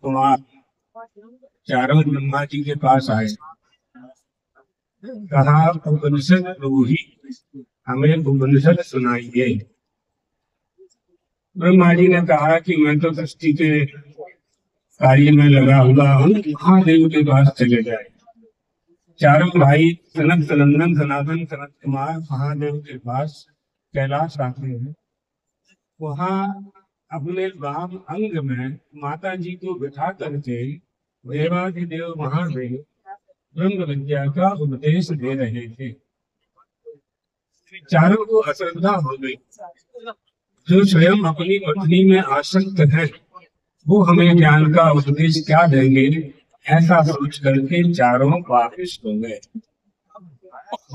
कुमार चारों ब्रह्मा जी के पास आए। कहा उपनिषद रूही, हमें उपनिषद सुनाइए। ब्रह्मा जी ने कहा कि मैं तो सृष्टि के कार्य में लगा हुआ हूँ, महादेव के पास चले जाए। चारों भाई सनत सनंदन सनातन सनत कुमार महादेव के पास कैलाश आते हैं। वहां अपने वाम अंग में माता जी को बिठा करके देवाधिदेव महादेव ब्रह्म विद्या का उपदेश दे रहे थे। चारों को अश्रद्धा हो गई। जो स्वयं अपनी पत्नी में आसक्त है वो हमें ज्ञान का उपदेश क्या देंगे, ऐसा सोच करके चारों वापिस हो गए।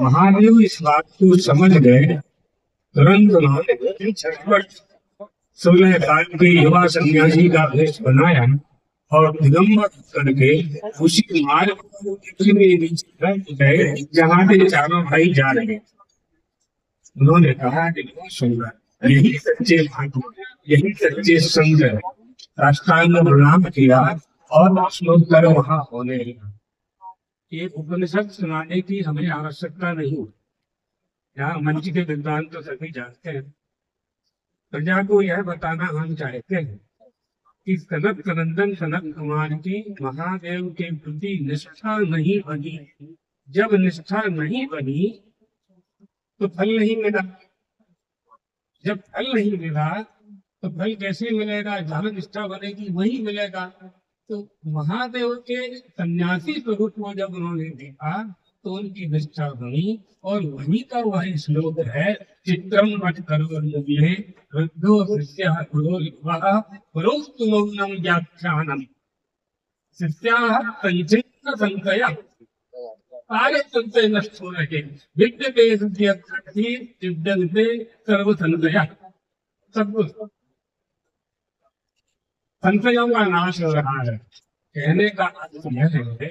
महादेव इस बात को समझ गए। तुरंत उन्होंने झटपट 16 साल के युवा सन्यासी का वेश बनाया और दिगंबर करके उसी मार्ग गए जहाँ से चारों भाई जा रहे। उन्होंने कहा कि बहुत सुंदर, यही सच्चे भाई, यही सच्चे संत है। साष्टांग प्रणाम किया और श्लोक वहां होने लगा। ये उपनिषद सुनाने की हमें आवश्यकता नहीं। यहाँ मंच के विद्वान तो सभी जानते हैं। प्रजा को यह बताना हम चाहते हैं कि सनत सनंदन सनत कुमार की महादेव के प्रति निष्ठा नहीं बनी। जब निष्ठा नहीं बनी तो फल नहीं मिला। जब फल नहीं मिला तो फल कैसे मिलेगा? जहाँ निष्ठा बनेगी वही मिलेगा। तो महादेव के सन्यासी स्वरूप को जब उन्होंने देखा तो उनकी निष्ठा बनी और वही का वही श्लोक है, चित्रम मत करो मुझे वृद्धो शिष्यः पुरोहितः पुरोस्तु मौनम व्याख्यानम शिष्याः पंचेन संशयः कार्य संशय नष्ट हो रहे विद्यते सिद्ध्यर्थी सिद्ध्यन्ते सर्व संशयः। सब कुछ संशयों का नाश हो रहा है। कहने का अर्थ यह है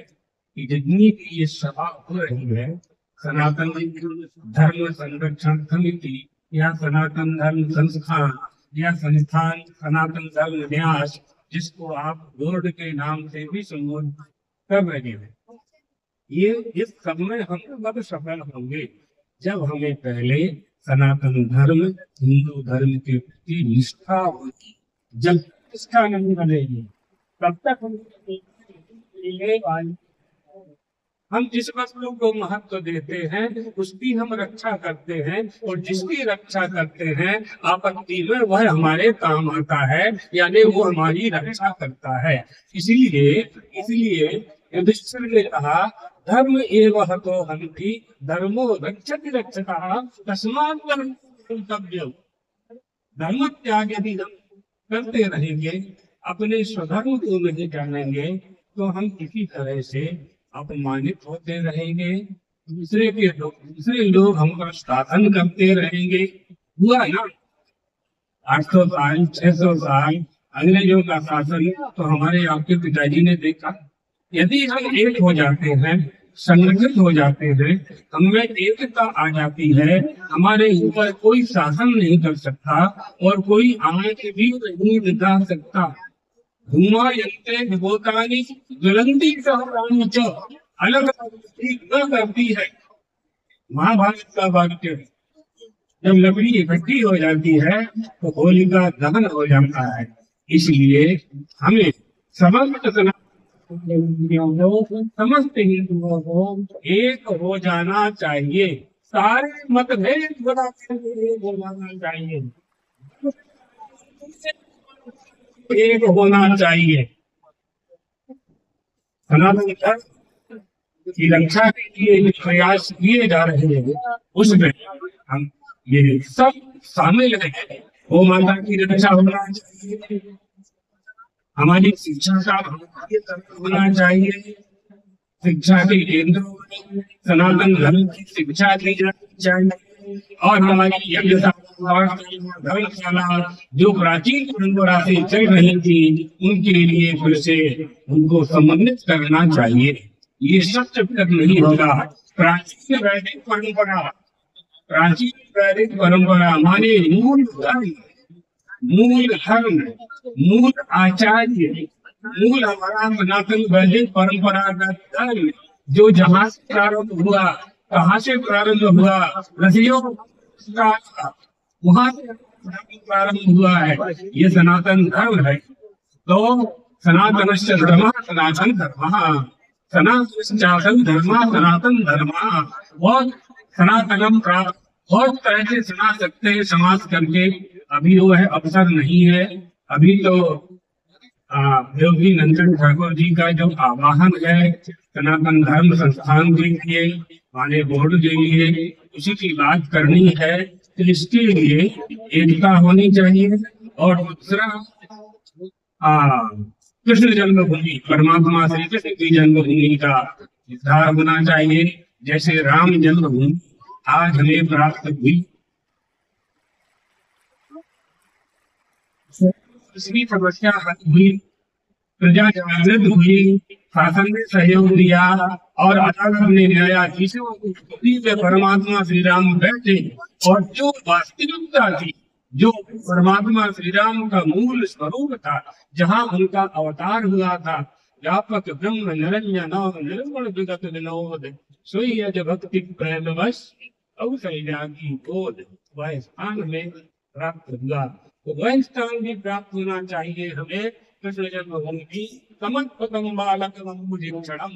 कि जितनी भी ये सभा हो रही है, सनातन धर्म संरक्षण समिति या सनातन धर्म संस्थान या संस्थान सनातन धर्म न्यास, जिसको आप बोर्ड के नाम से भी संबोधित कर रहे हैं, ये इस सब में हम कब सफल होंगे? जब हमें पहले सनातन धर्म हिंदू धर्म के प्रति निष्ठा होगी। जब निष्ठा नहीं बनेगी तब तक हम जिस वस्तु को महत्व देते हैं उसकी हम रक्षा करते हैं, और जिसकी रक्षा करते हैं आपत्ति में वह हमारे काम आता है, यानी वो हमारी रक्षा करता है। इसलिए युधिष्ठिर ने कहा धर्म एव हतो हन्ति धर्मो रक्षति रक्षतः तस्मात् कर्तव्यम्। धर्म त्याग यदि हम करते रहेंगे, अपने स्वधर्म को नहीं जानेंगे, तो हम किसी तरह से अपमानित होते रहेंगे। दूसरे लोग हमका शासन करते रहेंगे। हुआ ना 800 साल 600 साल अंग्रेजों का शासन तो हमारे आपके पिताजी ने देखा। यदि हम एक हो जाते हैं, संगठित हो जाते हैं, हमें एकता आ जाती है, हमारे ऊपर कोई शासन नहीं कर सकता और कोई आंख भी नहीं दिखा सकता। धुआं यंते विभूतानि ज्वलंती सहस्राणि च, अलग न करती है। महाभारत का वाक्य है। जब लकड़ी इकट्ठी हो जाती है तो होलिका दहन हो जाता है। इसलिए हमें समस्त हिंदुओं को एक हो जाना चाहिए। सारे मतभेद हो जाना चाहिए, एक होना चाहिए। सनातन धर्म की रक्षा के लिए जो प्रयास किए जा रहे हैं उसमें हम ये सब शामिल है। वो माता की रक्षा होना चाहिए, हमारी शिक्षा का होना चाहिए, शिक्षा के केंद्रों में सनातन धर्म की शिक्षा दी जानी चाहिए, और हमारी धर्मशाला जो प्राचीन परंपरा से चल रही थी उनके लिए फिर से उनको समन्वित करना चाहिए। ये सब जब तक नहीं होगा, प्राचीन वैदिक परंपरा माने मूल धर्म, मूल आचार्य, मूल हमारा सनातन वैदिक परंपरागत धर्म जो जहाँ से प्रारंभ हुआ, कहाँ से प्रारंभ हुआ, ऋषियों का वहां से प्रारंभ हुआ है, ये सनातन धर्म है। तो सनातनश्च धर्म सनातन धर्म, सनातन धर्म सनातन धर्म। बहुत सनातनम प्राप्त बहुत तरह से सुना सकते हैं समाज करके, अभी वो है अवसर नहीं है। अभी तो योगी नंदन ठाकुर जी का जो आवाहन है सनातन धर्म संस्थान के लिए, हमारे बोर्ड के लिए, उसी की बात करनी है। तो इसके लिए एकता होनी चाहिए। और दूसरा कृष्ण जन्मभूमि, परमात्मा श्री कृष्ण की जन्मभूमि का निर्धार होना चाहिए। जैसे राम जन्मभूमि आज हमें प्राप्त हुई, इसकी समस्या हल हुई, प्रजा जागृत हुई, शासन ने सहयोग दिया और अदालत ने न्यायाधीशों की परमात्मा श्री राम बैठे। और जो वास्तविकता थी, जो परमात्मा श्री राम का मूल स्वरूप था, जहाँ उनका अवतार हुआ था, व्यापक ब्रह्म निरंजन निर्गुण विगत विनोद सोई अज भक्ति प्रेमवश अवसैया की बोध, वह स्थान में प्राप्त हुआ। तो वह स्थान भी प्राप्त होना चाहिए हमें। कृष्ण जन्मभूमि समर्पकम बालक क्षणम,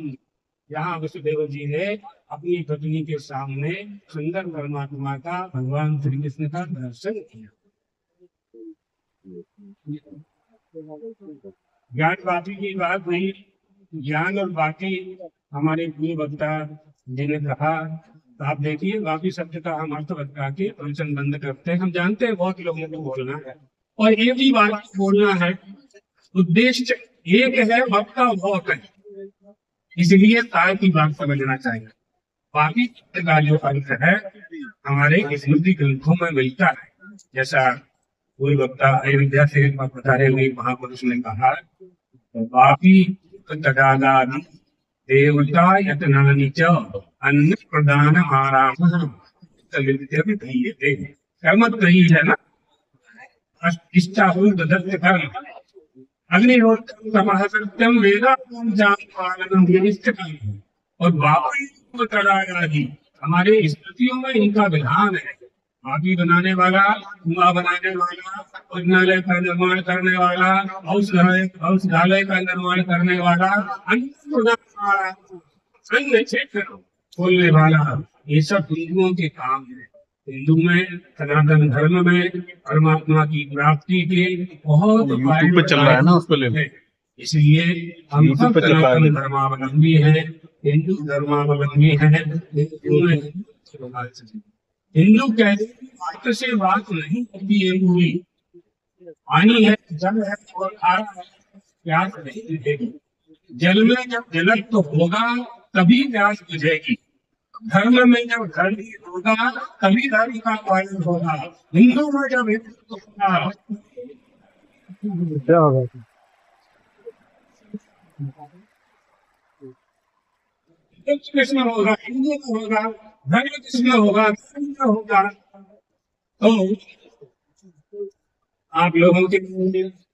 यहाँ वसुदेव जी ने अपनी पत्नी के सामने सुंदर परमात्मा का, भगवान श्री कृष्ण का दर्शन किया। ज्ञान बाकी की बात नहीं, ज्ञान और बाकी हमारे पूर्व वक्ता जी ने कहा। तो आप देखिए बाकी शब्द का हम अर्थ बता के प्रवचन बंद करते हैं। हम जानते हैं बहुत लोगों को बोलना है और एक ही बात बोलना है, उद्देश्य एक है, वक्ता बहुत है, इसलिए सार की बात समझना चाहिए। बाकी का जो अर्थ है हमारे स्मृति ग्रंथों में मिलता है। जैसा कोई वक्ता अयोध्या से बताए हुए महापुरुष ने कहा, बाकी तदागादि देवता यत्नानि च अन्न प्रदान आराम कर्मत्रयी है ना, इष्टाहूत दत्त कर्म अग्निहोत्र तपः सत्यम वेदांतापालनम और बाकी तदागादि हमारे स्मृतियों में इनका विधान है। बाकी बनाने वाला, कुआं बनाने वाला, भोजनालय का निर्माण करने वाला, औषधालय का निर्माण करने वाला, अन्न क्षेत्र खोलने वाला, ये सब हिंदुओं के काम है। हिंदू में, सनातन धर्म में परमात्मा की प्राप्ति के बहुत पे चल रहा है ना, उसको ले। इसलिए हम सब सनातन धर्मावलंबी हैं, हिंदू धर्मावलंबी हैं। हिंदू कहते बात से बात नहीं होती है पूरी। पानी है, जल है और खारा है, प्यास नहीं बुझेगी। जल में जब जलत्व तो होगा तभी प्यास बुझेगी। धर्म में जब धर्म होगा तभी धर्म का पालन होगा। हिंदू में जब हिंदू होगा, क्या होगा? कृष्ण होगा, हिंदू होगा, धर्म कृष्ण होगा, धर्म होगा। तो आप लोगों के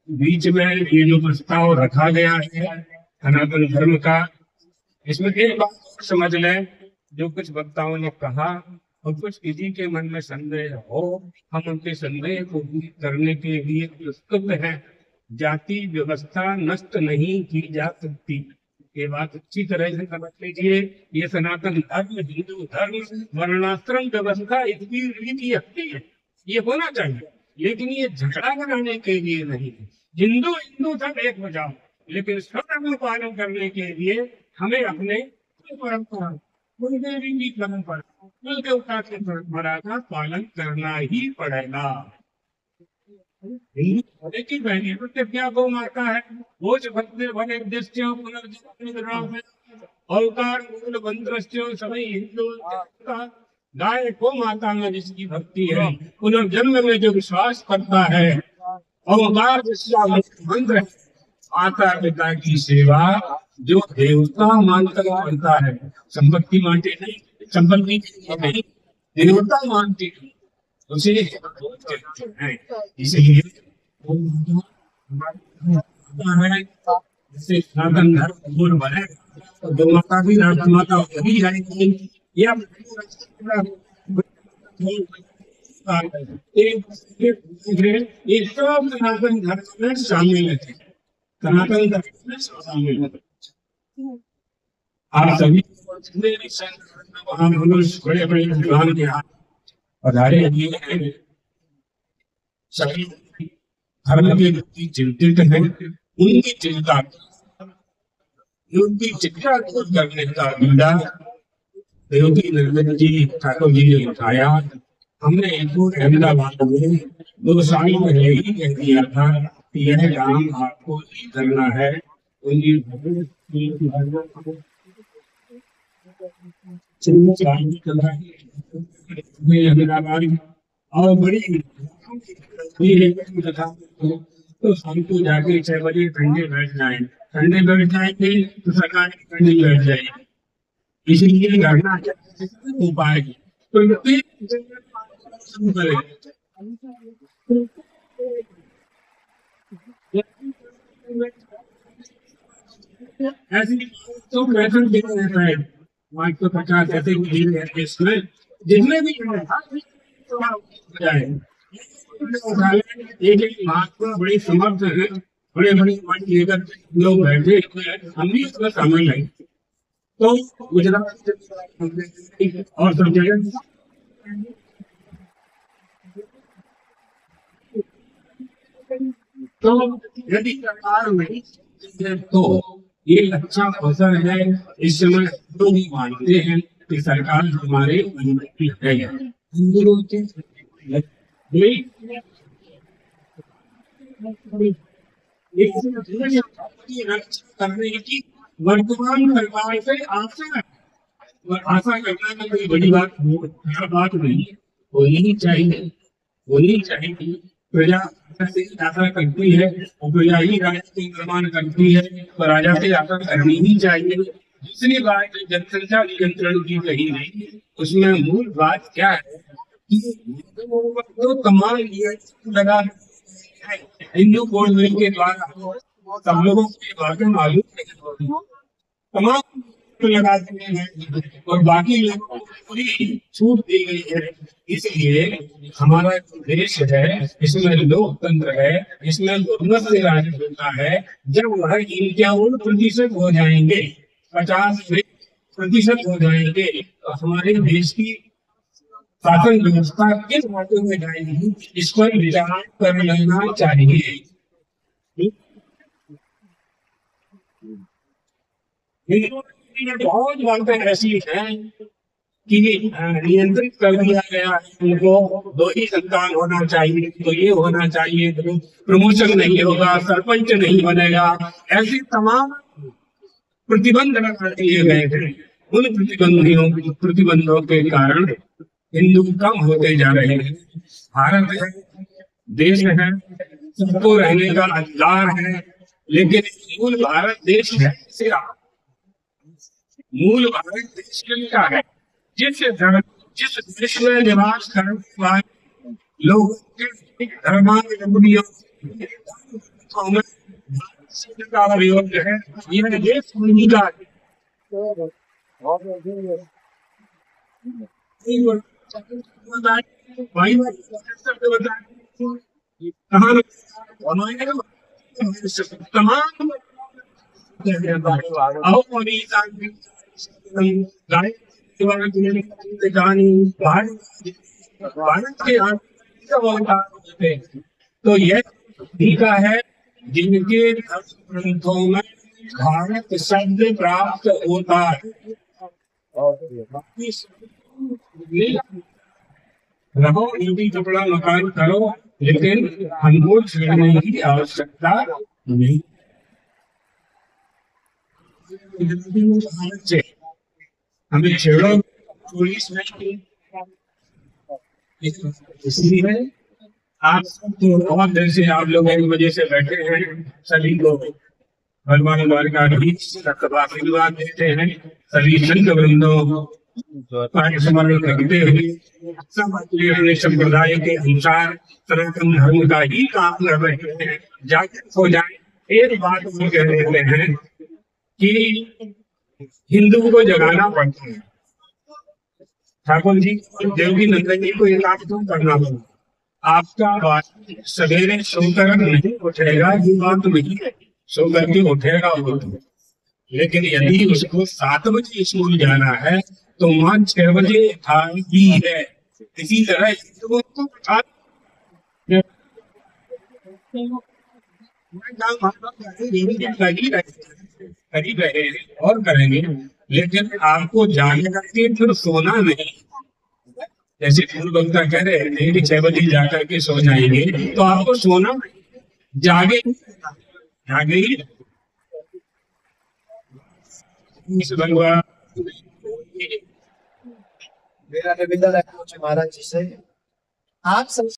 बीच में ये जो प्रस्ताव रखा गया है सनातन धर्म का, इसमें एक बात समझ लें, जो कुछ वक्ताओं ने कहा और कुछ किसी के मन में संदेह हो, हम उनके संदेह को दूर करने के लिए प्रस्तुत हैं। जाति व्यवस्था नष्ट नहीं की जा सकती, ये बात अच्छी तरह से समझ लीजिए। ये सनातन धर्म, हिंदू धर्म, वर्णाश्रम व्यवस्था इसकी रीति हटती है, ये होना चाहिए, लेकिन ये झगड़ा कराने के लिए नहीं। हिंदू हिंदू सब एक हो जाओ, लेकिन स्वधर्म पालन करने के लिए हमें अपने परंपरा, कुल देवी की परंपरा, कुल देवता की परंपरा का पालन करना ही पड़ेगा। हिंदू की पहली प्रतिज्ञा गौ माता है, वो भक्ति भले दृष्टियों पुनर्जन्म अवतार मूल मंत्रस्यों सभी हिंदू गाय गौ माता में जिसकी भक्ति है, पुनर्जन्म में जो विश्वास करता है, अवतार जिसका मंत्र है, माता पिता की सेवा जो देवता मानकर करता है, संपत्ति मानते नहीं, संपत्ति नहीं, देवता मानते उसे हैं। इसलिए इससे सनातन धर्म पूर्ण बनेगा, तो गौ माता भी राष्ट्र माता वही रहेगी। यह ये सब सनातन धर्म में शामिल थे, सनातन धर्म में शामिल है। आप सभी जितने भी संत वहां मनुष्य बड़े बड़े विद्वान के यहाँ पधारे हुए हैं, सभी धर्म के प्रति चिंतित हैं। उनकी चिंता को करने का बीड़ा योगी निर्मल जी ठाकुर जी ने उठाया। हमने इनको अहमदाबाद में 2 साल पहले ही कह दिया था कि यह काम आपको ही करना है। और बड़ी तो हमको जाके 6 बजे ठंडे बैठ जाएंगे तो सरकार ठंडी बैठ जाएगी। इसलिए करना उपाय तो ऐसी तो कैसे देना है 50 ऐसे इसमें जितने भी एक महात्मा बड़ी समर्थ है, बड़े बड़े लेकर लोग बैठे हम भी उसमें शामिल है। तो गुजरात और सब जगह तो यदि सरकार नहीं तो ये अच्छा अवसर है। इस समय लोग भी मानते हैं कि सरकार हमारे अनुमति है। हिंदुओं के रक्षा करने की वर्तमान सरकार से आशा करना में कोई बड़ी बात नहीं, होनी चाहिए। प्रजा से आशा करती है और प्रजा ही राजा को निर्माण करती है, तो राजा से आशा करनी ही चाहिए। दूसरी बात जनसंख्या नियंत्रण की कही नहीं, उसमें मूल बात क्या है कि तो तमाम लगा हिंदू कोड बिल के द्वारा सब लोगों के बारे में मालूम तमाम लगा दिए हैं और बाकी लोगों को पूरी छूट दी गई है। इसलिए हमारा देश है, इसमें लोकतंत्र है, इसमें बहुमत से राज होता है। जब वह 51% हो जाएंगे, 50% हो जाएंगे, तो हमारे देश की शासन व्यवस्था किस बातों में जाएगी, इस पर विचार कर लेना चाहिए। बहुत बातें ऐसी हैं कि नियंत्रित कर दिया गया है उनको, 2 ही संतान होना चाहिए, तो ये होना चाहिए, प्रमोशन नहीं होगा, सरपंच नहीं बनेगा, ऐसे तमाम प्रतिबंध लगा दिए गए थे। उन प्रतिबंधों के कारण हिंदू कम होते जा रहे हैं। भारत है, देश है, सबको रहने का अधिकार है, लेकिन मूल भारत देश है सिरा, मूल भारत देश क्या है? जिस देश में निवास करने वाले लोग धर्मावलंबियों का प्रयोग है, यह देश का तमाम तो यह टीका है जिनके ग्रंथों में भारत शब्द प्राप्त होता है। रहो हिंदी कपड़ा मकान करो, लेकिन हमको छेड़ने की आवश्यकता नहीं। हमें छेड़ो पुलिस नहीं, इसलिए आप तो बहुत देर से आप लोग 1 बजे से बैठे हैं, सभी को भगवान द्वारका आशीर्वाद देते हैं। सभी संत वृंदों स्मरण करते हुए सब अपने संप्रदाय के अनुसार सनातन धर्म का ही काम कर रहे हैं। जागृत हो जाए, एक बात वो कह देते हैं कि हिंदू को जगाना पड़ता है। ठाकुर जी देवकी नंदन जी को एक काम क्यों करना होगा? आपका सवेरे सोकर नहीं उठेगा ये बात नहीं है, सो करके उठेगा वो तो। लेकिन यदि उसको 7 बजे स्कूल जाना है तो माँ 6 बजे उठाई है। इसी तरह हिंदुओं को उठा कर ही रहे हैं और करेंगे। लेकिन आपको जाने करके फिर सोना नहीं। जैसे पूर्व वक्ता कह रहे थे कि 6 बजे जाकर के सो जाएंगे, तो आपको सोना जागे जागे ही इस भगवान मेरा निवेदन है महाराज जी से, आप सब